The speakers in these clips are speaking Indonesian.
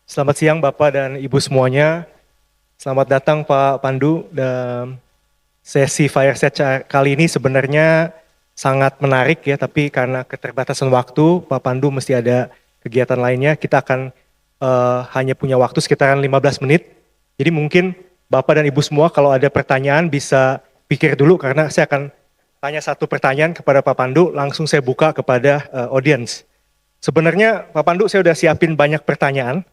Selamat siang Bapak dan Ibu semuanya. Selamat datang Pak Pandu. Dan sesi fireside kali ini sebenarnya sangat menarik ya, tapi karena keterbatasan waktu, Pak Pandu mesti ada kegiatan lainnya. Kita akan hanya punya waktu sekitaran 15 menit. Jadi mungkin Bapak dan Ibu semua kalau ada pertanyaan bisa pikir dulu karena saya akan tanya satu pertanyaan kepada Pak Pandu, langsung saya buka kepada audience. Sebenarnya Pak Pandu saya udah siapin banyak pertanyaan,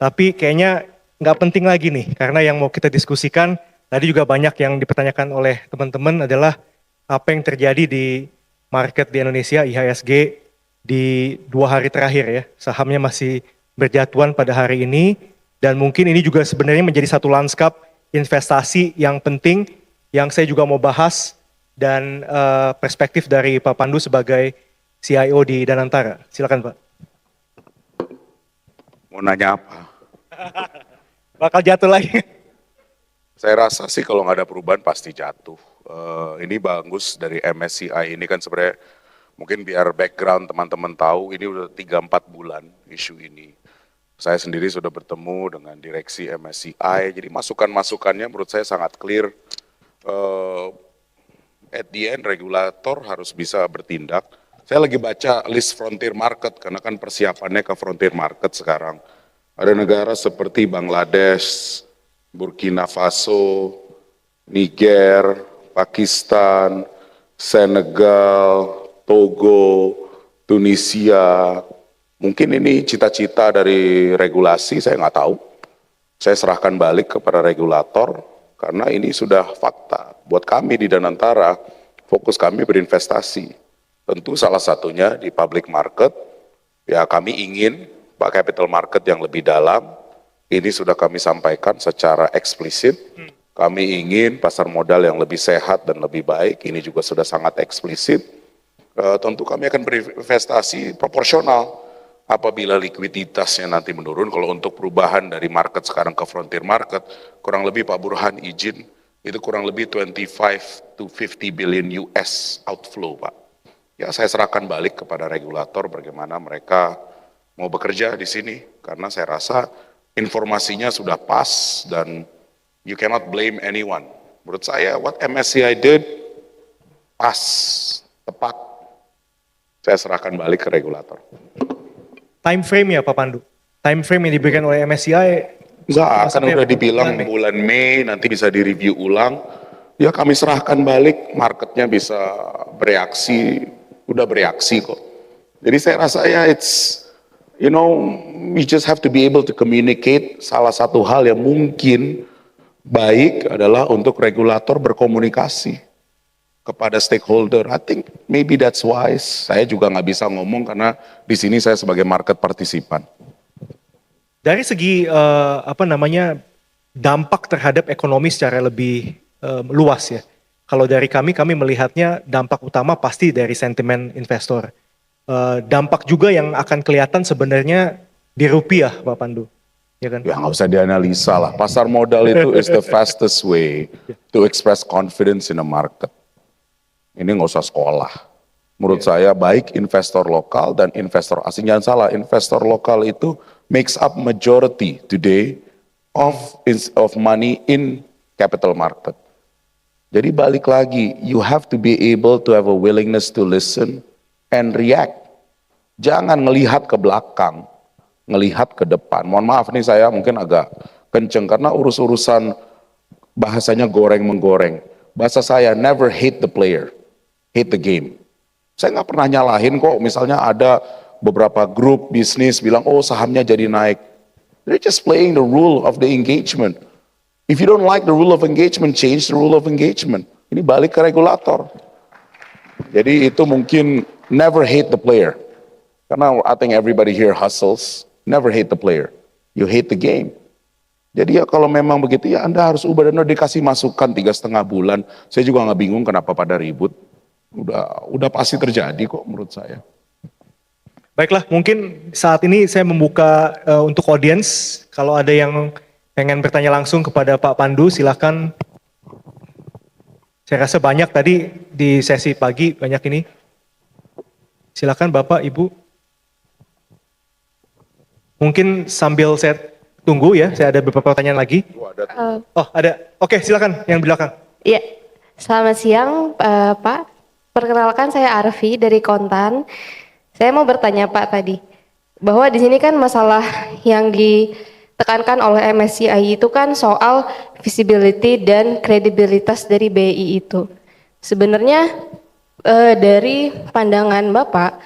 tapi kayaknya nggak penting lagi nih, karena yang mau kita diskusikan, tadi juga banyak yang dipertanyakan oleh teman-teman adalah apa yang terjadi di market di Indonesia, IHSG, di 2 hari terakhir ya. Sahamnya masih berjatuhan pada hari ini, dan mungkin ini juga sebenarnya menjadi satu lanskap investasi yang penting, yang saya juga mau bahas, dan perspektif dari Pak Pandu sebagai CIO di Danantara. Silakan Pak. Mau nanya apa? Bakal jatuh lagi. Saya rasa sih kalau nggak ada perubahan pasti jatuh. Ini bagus dari MSCI ini kan sebenarnya mungkin biar background teman-teman tahu ini udah 3-4 bulan isu ini. Saya sendiri sudah bertemu dengan direksi MSCI, jadi masukan-masukannya menurut saya sangat clear. At the end regulator harus bisa bertindak. Saya lagi baca list frontier market karena kan persiapannya ke frontier market sekarang. Ada negara seperti Bangladesh, Burkina Faso, Niger, Pakistan, Senegal, Togo, Tunisia. Mungkin ini cita-cita dari regulasi, saya nggak tahu. Saya serahkan balik kepada regulator karena ini sudah fakta. Buat kami di Danantara, fokus kami berinvestasi. Tentu salah satunya di public market, ya kami ingin Pak capital market yang lebih dalam, ini sudah kami sampaikan secara eksplisit. Kami ingin pasar modal yang lebih sehat dan lebih baik, ini juga sudah sangat eksplisit. Tentu kami akan berinvestasi proporsional apabila likuiditasnya nanti menurun. Kalau untuk perubahan dari market sekarang ke frontier market, kurang lebih Pak Burhan izin, itu kurang lebih 25 to 50 billion US outflow Pak. Ya saya serahkan balik kepada regulator bagaimana mereka mau bekerja di sini, karena saya rasa informasinya sudah pas dan you cannot blame anyone. Menurut saya what MSCI did pas, tepat. Saya serahkan balik ke regulator. Time frame ya Pak Pandu? Time frame yang diberikan oleh MSCI? Enggak, kan udah dibilang bulan Mei nanti bisa direview ulang. Ya kami serahkan balik, marketnya bisa bereaksi, udah bereaksi kok. Jadi saya rasa ya we just have to be able to communicate. Salah satu hal yang mungkin baik adalah untuk regulator berkomunikasi kepada stakeholder. I think maybe that's wise. Saya juga nggak bisa ngomong karena di sini saya sebagai market partisipan. Dari segi dampak terhadap ekonomi secara lebih luas ya. Kalau dari kami melihatnya dampak utama pasti dari sentimen investor. Dampak juga yang akan kelihatan sebenarnya di rupiah Pak Pandu. Ya kan? Ya nggak usah dianalisa lah. Pasar modal itu is the fastest way to express confidence in a market. Ini nggak usah sekolah. Menurut saya baik investor lokal dan investor asing. Jangan salah, investor lokal itu makes up majority today of money in capital market. Jadi balik lagi, you have to be able to have a willingness to listen and react. Jangan ngelihat ke belakang, ngelihat ke depan. Mohon maaf nih saya mungkin agak kenceng karena urusan bahasanya goreng-menggoreng. Bahasa saya never hate the player, hate the game. Saya nggak pernah nyalahin kok, misalnya ada beberapa grup bisnis bilang, oh sahamnya jadi naik. They're just playing the rule of the engagement. If you don't like the rule of engagement, change the rule of engagement. Ini balik ke regulator. Jadi itu mungkin never hate the player. Karena I think everybody here hustles, never hate the player. You hate the game. Jadi ya kalau memang begitu ya Anda harus ubah dan dikasih masukan 3,5 bulan. Saya juga nggak bingung kenapa pada ribut. Udah pasti terjadi kok menurut saya. Baiklah, mungkin saat ini saya membuka untuk audiens. Kalau ada yang pengen bertanya langsung kepada Pak Pandu, silakan. Saya rasa banyak tadi di sesi pagi, banyak ini. Silakan Bapak, Ibu. Mungkin sambil saya tunggu ya, saya ada beberapa pertanyaan lagi. Oh ada, oke silakan yang belakang. Iya, selamat siang Pak. Perkenalkan saya Arfi dari Kontan. Saya mau bertanya Pak tadi, bahwa di sini kan masalah yang ditekankan oleh MSCI itu kan soal visibility dan kredibilitas dari BI itu. Sebenarnya dari pandangan Bapak,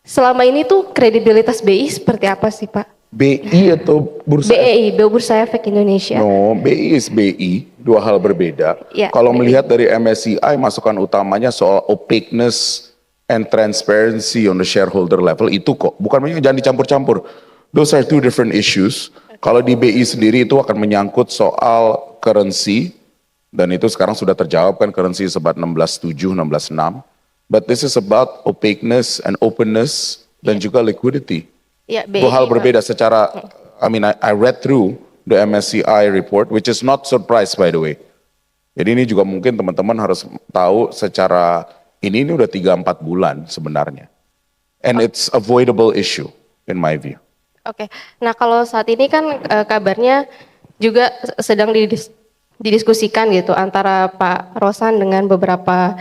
selama ini tuh kredibilitas BI seperti apa sih Pak? BI atau Bursa BEI, Bursa Efek Indonesia. No, BI is BI, dua hal berbeda. Ya, Kalau BI. melihat dari MSCI, masukan utamanya soal opaqueness and transparency on the shareholder level itu kok. Bukan jangan dicampur-campur. Those are two different issues. Kalau di BI sendiri itu akan menyangkut soal currency, dan itu sekarang sudah terjawab kan, currency sebat 16.7, 16.6. But this is about opaqueness and openness dan juga liquidity. Ya, Dua hal BEI, Pak. berbeda secara, I read through the MSCI report, which is not surprise by the way. Jadi ini juga mungkin teman-teman harus tahu secara, ini udah 3-4 bulan sebenarnya. And it's avoidable issue in my view. Oke, nah kalau saat ini kan kabarnya juga sedang didiskusikan gitu antara Pak Rosan dengan beberapa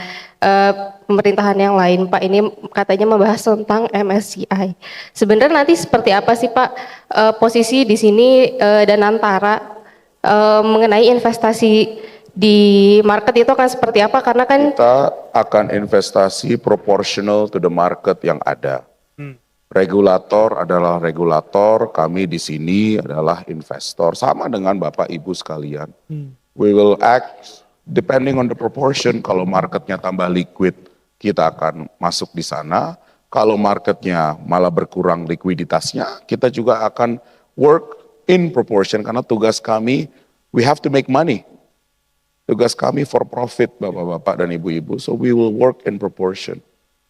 pemerintahan yang lain. Pak ini katanya membahas tentang MSCI. Sebenarnya nanti seperti apa sih Pak posisi di sini dan antara mengenai investasi di market itu akan seperti apa? Karena kan Kita akan investasi proportional to the market yang ada. Regulator adalah regulator, kami di sini adalah investor, sama dengan Bapak Ibu sekalian. We will act depending on the proportion. Kalau marketnya tambah liquid, kita akan masuk di sana. Kalau marketnya malah berkurang likuiditasnya, kita juga akan work in proportion. Karena tugas kami, we have to make money. Tugas kami for profit, Bapak-bapak dan Ibu-ibu. So we will work in proportion.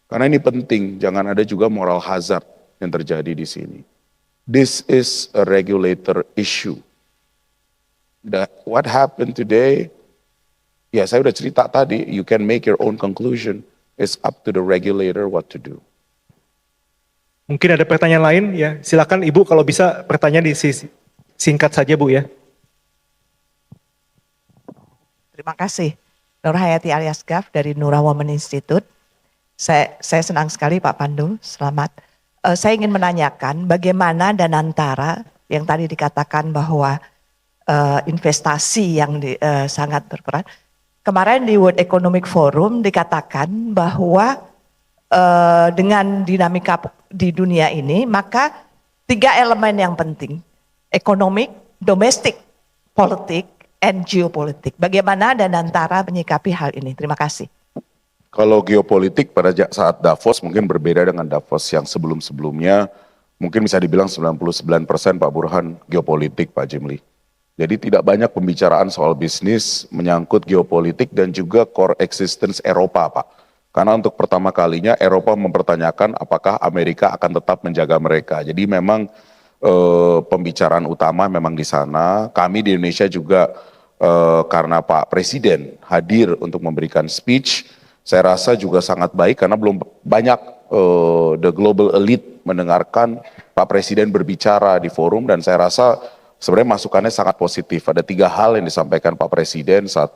Karena ini penting, jangan ada juga moral hazard yang terjadi di sini. This is a regulator issue. What happened today, ya saya udah cerita tadi, you can make your own conclusion. It's up to the regulator what to do. Mungkin ada pertanyaan lain ya, silakan Ibu kalau bisa pertanyaan singkat saja Bu ya. Terima kasih. Nur Hayati alias Gaf dari Nura Women Institute. Saya senang sekali Pak Pandu, selamat. Saya ingin menanyakan bagaimana Danantara yang tadi dikatakan bahwa investasi yang sangat berperan. Kemarin di World Economic Forum dikatakan bahwa dengan dinamika di dunia ini maka 3 elemen yang penting. Ekonomik, domestik, politik, and geopolitik. Bagaimana Danantara menyikapi hal ini? Terima kasih. Kalau geopolitik pada saat Davos mungkin berbeda dengan Davos yang sebelum-sebelumnya. Mungkin bisa dibilang 99% Pak Burhan geopolitik Pak Jimli. Jadi tidak banyak pembicaraan soal bisnis menyangkut geopolitik dan juga core existence Eropa Pak. Karena untuk pertama kalinya Eropa mempertanyakan apakah Amerika akan tetap menjaga mereka. Jadi memang pembicaraan utama memang di sana. Kami di Indonesia juga karena Pak Presiden hadir untuk memberikan speech, saya rasa juga sangat baik karena belum banyak the global elite mendengarkan Pak Presiden berbicara di forum, dan saya rasa sebenarnya masukannya sangat positif. Ada 3 hal yang disampaikan Pak Presiden. 1,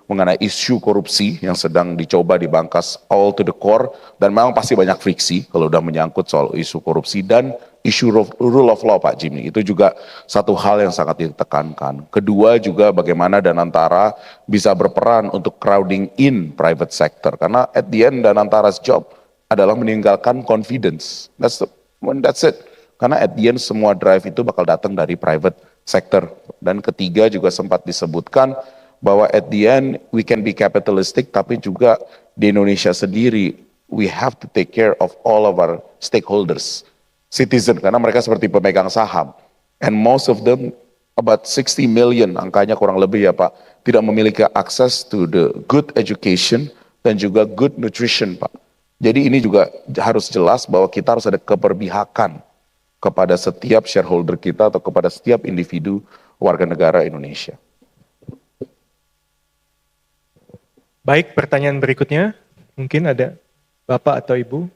mengenai isu korupsi yang sedang dicoba dibangkas all to the core, dan memang pasti banyak friksi kalau udah menyangkut soal isu korupsi, dan isu rule of law Pak Jimmy. Itu juga satu hal yang sangat ditekankan. Kedua juga bagaimana Danantara bisa berperan untuk crowding in private sector. Karena at the end Danantara's job adalah meninggalkan confidence. That's it. Karena at the end semua drive itu bakal datang dari private sector. Dan ketiga juga sempat disebutkan bahwa at the end we can be capitalistic, tapi juga di Indonesia sendiri we have to take care of all of our stakeholders, citizen, karena mereka seperti pemegang saham. And most of them, about 60 million, angkanya kurang lebih ya Pak, tidak memiliki akses to the good education dan juga good nutrition Pak. Jadi ini juga harus jelas bahwa kita harus ada keberpihakan kepada setiap shareholder kita atau kepada setiap individu warga negara Indonesia. Baik, pertanyaan berikutnya mungkin ada Bapak atau Ibu.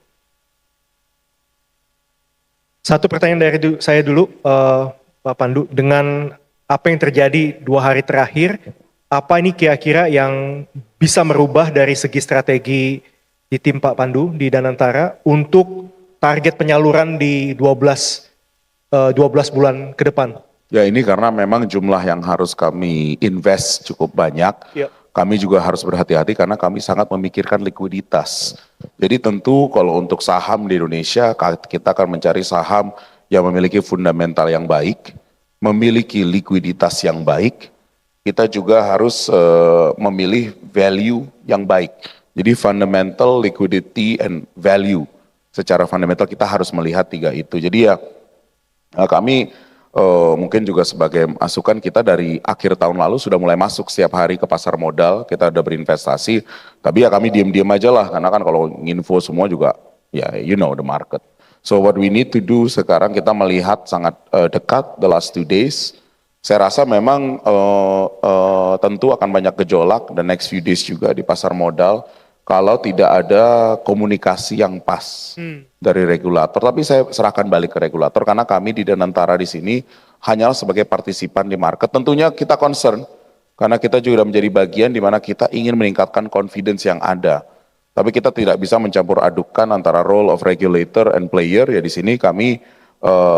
Satu pertanyaan dari saya dulu, Pak Pandu, dengan apa yang terjadi 2 hari terakhir, apa ini kira-kira yang bisa merubah dari segi strategi di tim Pak Pandu di Danantara untuk target penyaluran di 12 bulan ke depan? Ya ini karena memang jumlah yang harus kami invest cukup banyak. Iya. Kami juga harus berhati-hati karena kami sangat memikirkan likuiditas. Jadi tentu kalau untuk saham di Indonesia kita akan mencari saham yang memiliki fundamental yang baik, memiliki likuiditas yang baik. Kita juga harus memilih value yang baik. Jadi fundamental, liquidity, and value. Secara fundamental kita harus melihat 3 itu. Jadi ya kami mungkin juga sebagai masukan kita dari akhir tahun lalu sudah mulai masuk setiap hari ke pasar modal, kita udah berinvestasi, tapi ya kami diem-diem aja lah, karena kan kalau nginfo semua juga, ya you know the market. So what we need to do sekarang kita melihat sangat dekat the last 2 days, saya rasa memang tentu akan banyak gejolak the next few days juga di pasar modal, kalau tidak ada komunikasi yang pas dari regulator. Tapi saya serahkan balik ke regulator karena kami di Danantara di sini hanyalah sebagai partisipan di market. Tentunya kita concern karena kita juga menjadi bagian di mana kita ingin meningkatkan confidence yang ada. Tapi kita tidak bisa mencampur adukan antara role of regulator and player. Ya di sini kami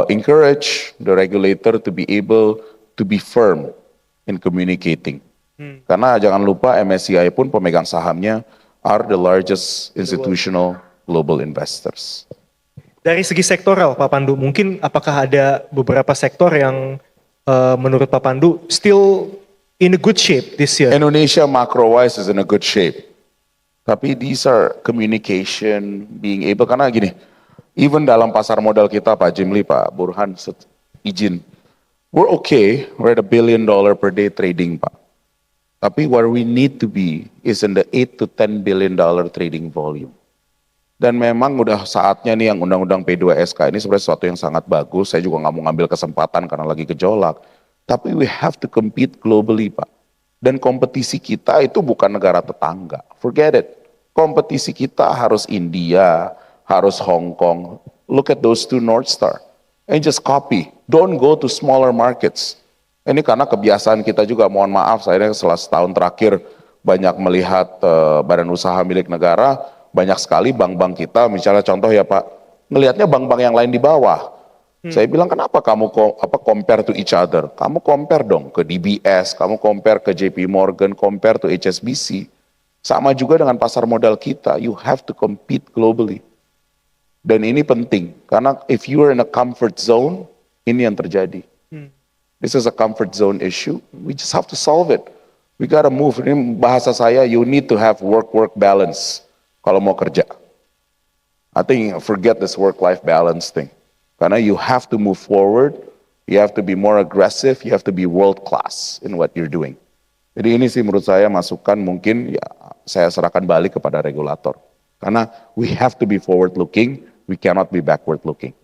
encourage the regulator to be able to be firm in communicating. Karena jangan lupa MSCI pun pemegang sahamnya are the largest institutional global investors. Dari segi sektoral, Pak Pandu, mungkin apakah ada beberapa sektor yang menurut Pak Pandu still in a good shape this year? Indonesia macro-wise is in a good shape. Tapi these are communication, being able, karena gini, even dalam pasar modal kita, Pak Jimli, Pak Burhan, izin, we're okay, we're at $1 billion per day trading, Pak. Tapi where we need to be is in the 8 to 10 billion dollar trading volume. Dan memang udah saatnya nih yang undang-undang P2SK ini sebenarnya sesuatu yang sangat bagus. Saya juga nggak mau ngambil kesempatan karena lagi gejolak. Tapi we have to compete globally, Pak. Dan kompetisi kita itu bukan negara tetangga. Forget it. Kompetisi kita harus India, harus Hong Kong. Look at those 2 North Star. And just copy. Don't go to smaller markets. Ini karena kebiasaan kita juga, mohon maaf, saya setelah setahun terakhir banyak melihat badan usaha milik negara, banyak sekali bank-bank kita, misalnya contoh ya Pak, ngelihatnya bank-bank yang lain di bawah. Saya bilang kenapa kamu compare to each other? Kamu compare dong ke DBS, kamu compare ke JP Morgan, compare to HSBC. Sama juga dengan pasar modal kita, you have to compete globally. Dan ini penting, karena if you are in a comfort zone, ini yang terjadi. This is a comfort zone issue. We just have to solve it. We gotta move. Ini bahasa saya, you need to have work-work balance kalau mau kerja. I think forget this work-life balance thing. Karena you have to move forward, you have to be more aggressive, you have to be world-class in what you're doing. Jadi ini sih menurut saya masukan mungkin ya saya serahkan balik kepada regulator. Karena we have to be forward-looking, we cannot be backward-looking.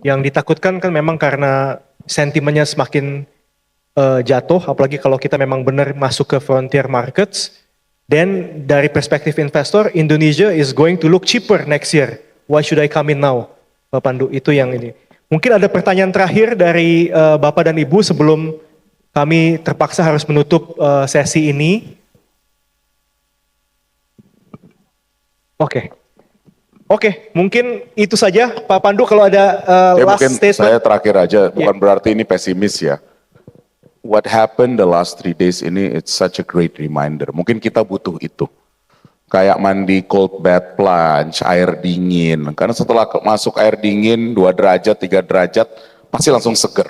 Yang ditakutkan kan memang karena sentimennya semakin jatuh, apalagi kalau kita memang benar masuk ke frontier markets. Dan dari perspektif investor, Indonesia is going to look cheaper next year. Why should I come in now, Pak Pandu? Itu yang ini. Mungkin ada pertanyaan terakhir dari Bapak dan Ibu sebelum kami terpaksa harus menutup sesi ini. Oke, mungkin itu saja Pak Pandu kalau ada last mungkin statement. saya terakhir aja, bukan berarti ini pesimis ya. What happened the last 3 days ini, it's such a great reminder. Mungkin kita butuh itu. Kayak mandi cold bath plunge, air dingin. Karena setelah masuk air dingin 2 derajat, 3 derajat, pasti langsung seger.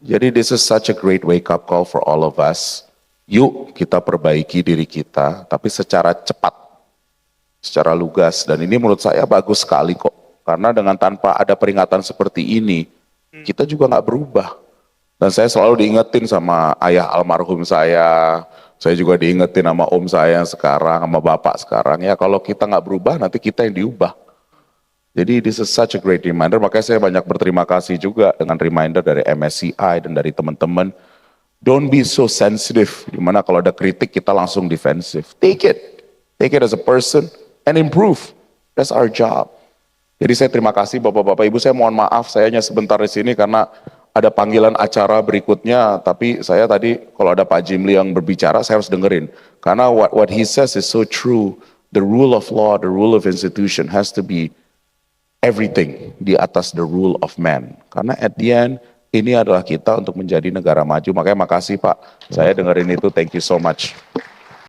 Jadi this is such a great wake up call for all of us. Yuk kita perbaiki diri kita, tapi secara cepat. Secara lugas, dan ini menurut saya bagus sekali kok, karena dengan tanpa ada peringatan seperti ini, kita juga nggak berubah. Dan saya selalu diingetin sama ayah almarhum saya juga diingetin sama om saya yang sekarang, sama bapak sekarang, ya kalau kita nggak berubah, nanti kita yang diubah. Jadi this is such a great reminder, makanya saya banyak berterima kasih juga dengan reminder dari MSCI dan dari teman-teman. Don't be so sensitive, dimana kalau ada kritik kita langsung defensif. Take it as a person, and improve. That's our job. Jadi saya terima kasih Bapak-Bapak Ibu, saya mohon maaf saya hanya sebentar di sini karena ada panggilan acara berikutnya, tapi saya tadi kalau ada Pak Jimli yang berbicara saya harus dengerin. Karena what he says is so true, the rule of law, the rule of institution has to be everything di atas the rule of man. Karena at the end, ini adalah kita untuk menjadi negara maju, makanya makasih Pak, saya dengerin itu, thank you so much.